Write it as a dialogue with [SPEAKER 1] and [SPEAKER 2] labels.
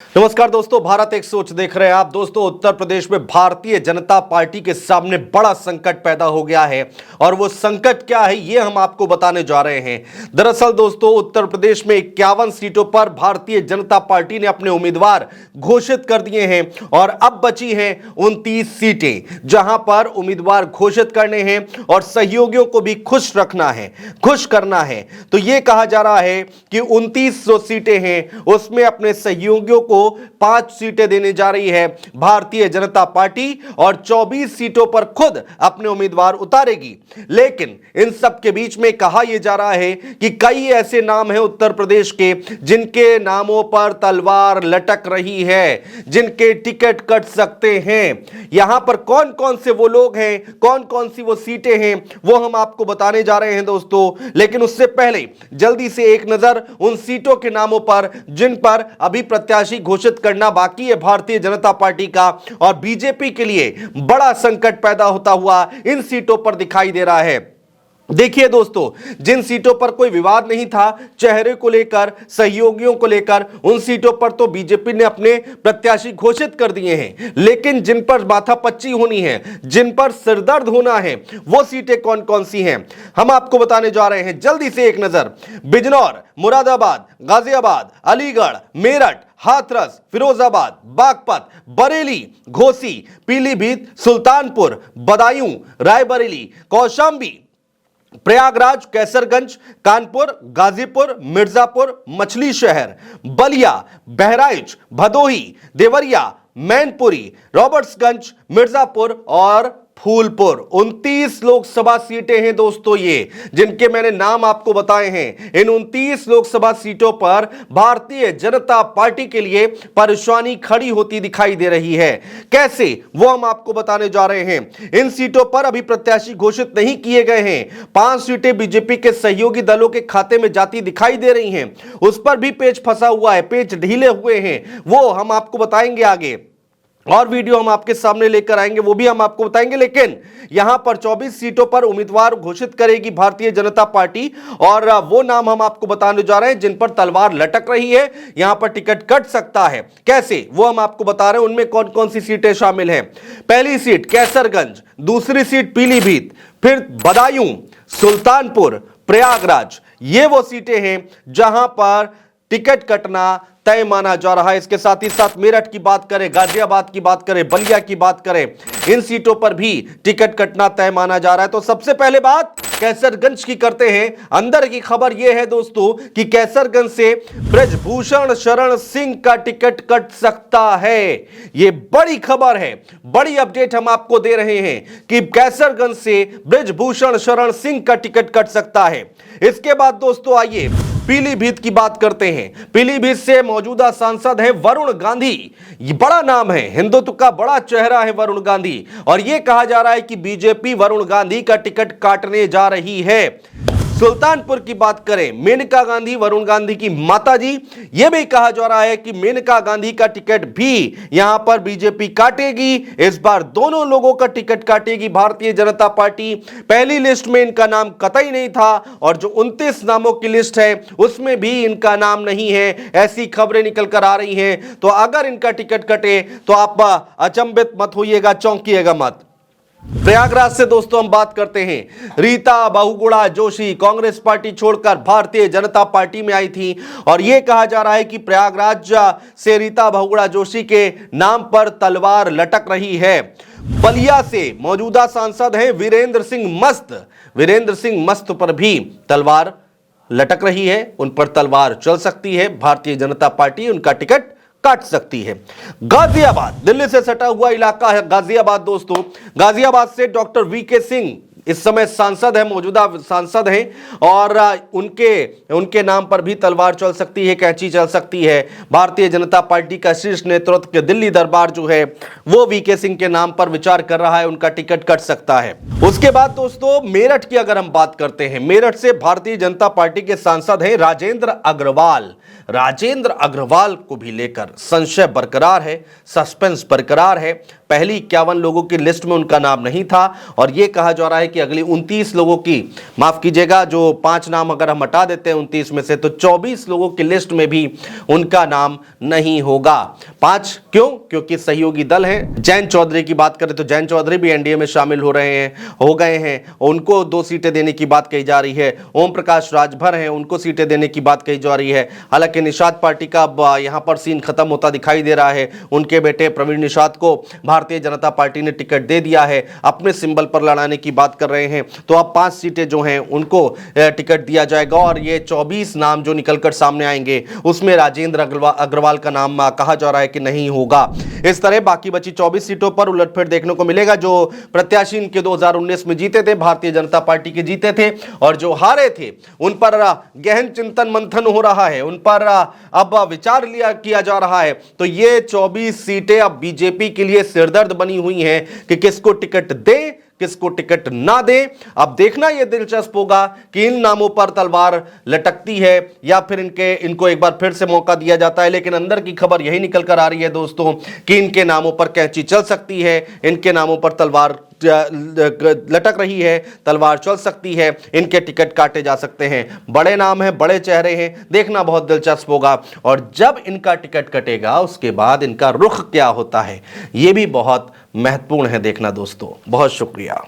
[SPEAKER 1] नमस्कार दोस्तों, भारत एक सोच देख रहे हैं आप। दोस्तों, उत्तर प्रदेश में भारतीय जनता पार्टी के सामने बड़ा संकट पैदा हो गया है और वो संकट क्या है ये हम आपको बताने जा रहे हैं। दरअसल दोस्तों, उत्तर प्रदेश में 51 सीटों पर भारतीय जनता पार्टी ने अपने उम्मीदवार घोषित कर दिए हैं और अब बची हैं 29 सीटें, जहां पर उम्मीदवार घोषित करने हैं और सहयोगियों को भी खुश रखना है, खुश करना है। तो ये कहा जा रहा है कि 29 जो सीटें हैं उसमें अपने सहयोगियों को 5 सीटें देने जा रही है भारतीय जनता पार्टी और 24 सीटों पर खुद अपने उम्मीदवार उतारेगी। लेकिन इन सब के बीच में कहा यह जा रहा है कि कई ऐसे नाम हैं उत्तर प्रदेश के जिनके नामों पर तलवार लटक रही है, जिनके टिकट कट सकते हैं। यहां पर कौन कौन से वो लोग हैं, कौन कौन सी वो सीटें हैं, वो हम आपको बताने जा रहे हैं दोस्तों। लेकिन उससे पहले जल्दी से एक नजर उन सीटों के नामों पर जिन पर अभी प्रत्याशी घोषित करना बाकी है भारतीय जनता पार्टी का, और बीजेपी के लिए बड़ा संकट पैदा होता हुआ इन सीटों पर दिखाई दे रहा है। देखिए दोस्तों, जिन सीटों पर कोई विवाद नहीं था चेहरे को लेकर, सहयोगियों को लेकर, उन सीटों पर तो बीजेपी ने अपने प्रत्याशी घोषित कर दिए हैं। लेकिन जिन पर माथापच्ची होनी है, जिन पर सिरदर्द होना है, वो सीटें कौन कौन सी हैं हम आपको बताने जा रहे हैं। जल्दी से एक नजर। बिजनौर, मुरादाबाद, गाजियाबाद, अलीगढ़, मेरठ, हाथरस, फिरोजाबाद, बागपत, बरेली, घोसी, पीलीभीत, सुल्तानपुर, बदायूं, रायबरेली, कौशांबी, प्रयागराज, कैसरगंज, कानपुर, गाजीपुर, मिर्जापुर, मछली शहर, बलिया, बहराइच, भदोही, देवरिया, मैनपुरी, रॉबर्ट्सगंज, मिर्जापुर और फूलपुर। 29 लोकसभा सीटें हैं दोस्तों ये, जिनके मैंने नाम आपको बताए हैं। इन 29 लोकसभा सीटों पर भारतीय जनता पार्टी के लिए परेशानी खड़ी होती दिखाई दे रही है। कैसे, वो हम आपको बताने जा रहे हैं। इन सीटों पर अभी प्रत्याशी घोषित नहीं किए गए हैं। 5 सीटें बीजेपी के सहयोगी दलों के खाते में जाती दिखाई दे रही हैं। उस पर भी पेच फंसा हुआ है, पेच ढीले हुए हैं, वो हम आपको बताएंगे आगे। और वीडियो हम आपके सामने लेकर आएंगे, वो भी हम आपको बताएंगे। लेकिन यहां पर 24 सीटों पर उम्मीदवार घोषित करेगी भारतीय जनता पार्टी और वो नाम हम आपको बताने जा रहे हैं जिन पर तलवार लटक रही है, यहां पर टिकट कट सकता है। कैसे, वो हम आपको बता रहे हैं। उनमें कौन कौन सी सीटें शामिल हैं। पहली सीट कैसरगंज, दूसरी सीट पीलीभीत, फिर बदायूं, सुल्तानपुर, प्रयागराज। ये वो सीटें हैं जहां पर टिकट कटना तय माना जा रहा है। इसके साथ ही साथ मेरठ की बात करें, गाजियाबाद की बात करें, बलिया की बात करें, इन सीटों पर भी टिकट कटना तय माना जा रहा है। तो सबसे पहले बात कैसरगंज की करते हैं। अंदर की खबर यह है दोस्तों कि कैसरगंज से ब्रजभूषण शरण सिंह का टिकट कट सकता है। यह बड़ी खबर है, बड़ी अपडेट हम आपको दे रहे हैं कि कैसरगंज से ब्रजभूषण शरण सिंह का टिकट कट सकता है। इसके बाद दोस्तों आइए पीलीभीत की बात करते हैं। पीलीभीत से मौजूदा सांसद है वरुण गांधी। ये बड़ा नाम है, हिंदुत्व का बड़ा चेहरा है वरुण गांधी, और यह कहा जा रहा है कि बीजेपी वरुण गांधी का टिकट काटने जा रही है। सुल्तानपुर की बात करें, मेनका गांधी, वरुण गांधी की माताजी, यह भी कहा जा रहा है कि मेनका गांधी का टिकट भी यहां पर बीजेपी काटेगी। इस बार दोनों लोगों का टिकट काटेगी भारतीय जनता पार्टी। पहली लिस्ट में इनका नाम कतई नहीं था और जो 29 नामों की लिस्ट है उसमें भी इनका नाम नहीं है, ऐसी खबरें निकल कर आ रही हैं। तो अगर इनका टिकट कटे तो आप अचंभित मत होइएगा, चौंकिएगा मत। प्रयागराज से दोस्तों हम बात करते हैं। रीता बहुगुणा जोशी कांग्रेस पार्टी छोड़कर भारतीय जनता पार्टी में आई थी और यह कहा जा रहा है कि प्रयागराज से रीता बहुगुणा जोशी के नाम पर तलवार लटक रही है। बलिया से मौजूदा सांसद हैं वीरेंद्र सिंह मस्त। वीरेंद्र सिंह मस्त पर भी तलवार लटक रही है, उन पर तलवार चल सकती है। भारतीय जनता पार्टी उनका टिकट काट सकती है। गाजियाबाद, दिल्ली से सटा हुआ इलाका है गाजियाबाद दोस्तों। गाजियाबाद से डॉक्टर वीके सिंह इस समय सांसद है, मौजूदा सांसद हैं और उनके नाम पर भी तलवार चल सकती है, कैंची चल सकती है। भारतीय जनता पार्टी का शीर्ष नेतृत्व के दिल्ली दरबार जो है वो वीके सिंह के नाम पर विचार कर रहा है, उनका टिकट कट सकता है। उसके बाद दोस्तों मेरठ की अगर हम बात करते हैं, मेरठ से भारतीय जनता पार्टी के सांसद हैं राजेंद्र अग्रवाल। राजेंद्र अग्रवाल को भी लेकर संशय बरकरार है, सस्पेंस बरकरार है। पहली 51 लोगों की लिस्ट में उनका नाम नहीं था और यह कहा जा रहा है कि अगली 29 लोगों की, माफ कीजिएगा, जो 5 नाम अगर हम हटा देते हैं 29 में से, तो 24 लोगों की लिस्ट में भी उनका नाम नहीं होगा। 5 क्यों? क्योंकि सहयोगी दल हैं। जयंत चौधरी की बात करें तो जयंत चौधरी भी एनडीए में शामिल हो गए हैं, उनको 2 सीटें देने की बात कही जा रही है। ओम प्रकाश राजभर हैं, उनको सीटें देने की बात कही जा रही है। हालांकि निषाद पार्टी का यहां पर सीन खत्म होता दिखाई दे रहा है। उनके बेटे प्रवीण निषाद को भारतीय जनता पार्टी ने टिकट दे दिया है, अपने सिंबल पर लड़ाने की बात कर रहे हैं। तो अब 5 सीटें जो हैं उनको टिकट दिया जाएगा और ये 24 नाम जो निकलकर सामने आएंगे उसमें राजेंद्र अग्रवाल का नाम कहा जा रहा है कि नहीं होगा। इस तरह बाकी बची 24 सीटों पर उलटफेर देखने को मिलेगा। जो प्रत्याशी इनके 2019 में जीते थे, भारतीय जनता पार्टी के जीते थे, और जो हारे थे उन पर गहन चिंतन मंथन हो रहा है, उन पर अब विचार किया जा रहा है। तो ये 24 सीटें अब बीजेपी के लिए सिरदर्द बनी हुई हैं कि किसको टिकट दे, किसको टिकट ना दे। अब देखना यह दिलचस्प होगा कि इन नामों पर तलवार लटकती है या फिर इनको एक बार फिर से मौका दिया जाता है। लेकिन अंदर की खबर यही निकल कर आ रही है दोस्तों कि इनके नामों पर कैंची चल सकती है, इनके नामों पर तलवार लटक रही है, तलवार चल सकती है, इनके टिकट काटे जा सकते हैं। बड़े नाम हैं, बड़े चेहरे हैं, देखना बहुत दिलचस्प होगा। और जब इनका टिकट कटेगा उसके बाद इनका रुख क्या होता है, यह भी बहुत महत्वपूर्ण है देखना दोस्तों। बहुत शुक्रिया।